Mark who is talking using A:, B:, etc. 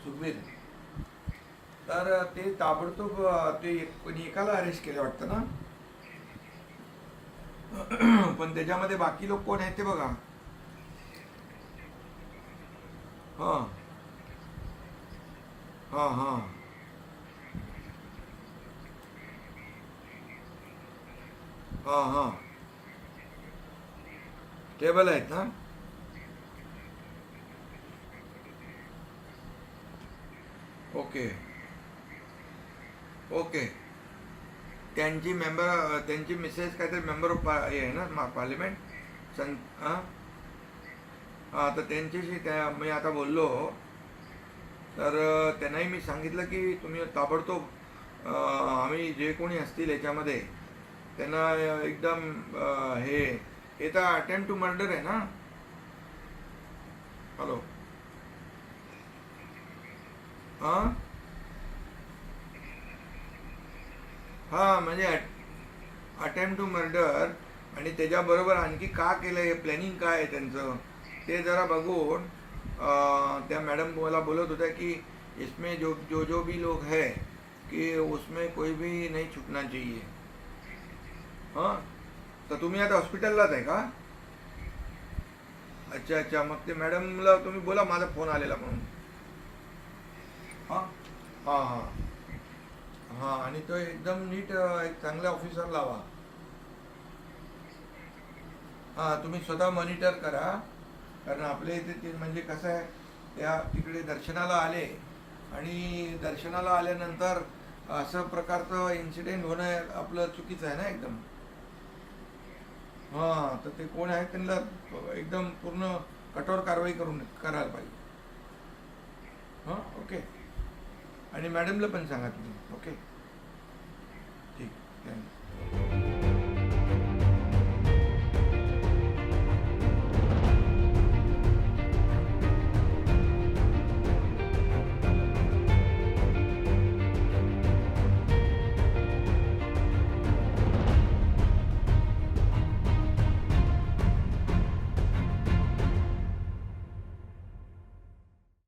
A: सुखबीर, तर ते ताबडतोब ते कोणी एकाला अरेस्ट केलं वाटतं ना. पण त्याच्यामध्ये बाकी लोक कोण आहेत ते बघा. हां हां हां हां हां टेबल आहेत ना. Okay okay. त्यांची मेंबर, त्यांची मिसेस काहीतरी मेंबर ऑफ हे आहे ना पार्लिमेंट. सन हां हां, तर त्यांच्याशी त्या मी आता बोललो. तर त्यांनाही मी सांगितलं की तुम्ही ताबडतोब आम्ही जे कोणी असतील याच्यामध्ये त्यांना एकदम हे हे तर अटेम्प्ट टू मर्डर आहे ना. हॅलो. हां हां, म्हणजे अटेम्प्ट टू मर्डर. आणि त्याच्याबरोबर आणखी का केलं, हे प्लॅनिंग काय आहे त्यांचं ते जरा बघून त्या मॅडम मला बोलत होत्या की इसमें जो जो जो भी लोग है कि उसमें कोई भी नहीं छूटना चाहिए. हां, तर तुम्ही आता हॉस्पिटललाच आहे का? अच्छा अच्छा, मग ते मॅडमला तुम्ही बोला माझा फोन आलेला म्हणून. हां हां हां हां, आणि तो एकदम नीट एक चांगल्या ऑफिसर लावा. हां, तुम्ही स्वतः मॉनिटर करा. कारण आपल्या इथे ते म्हणजे कसं आहे, त्या तिकडे दर्शनाला आले आणि दर्शनाला आल्यानंतर असं प्रकारचं इन्सिडेंट होणं आपलं चुकीचं आहे ना एकदम. हां, तर ते कोण आहे त्यांना एकदम पूर्ण कठोर कारवाई करायला पाहिजे. हां ओके. आणि मॅडमला पण सांगा तुम्ही. ओके ठीक. थँक्यू.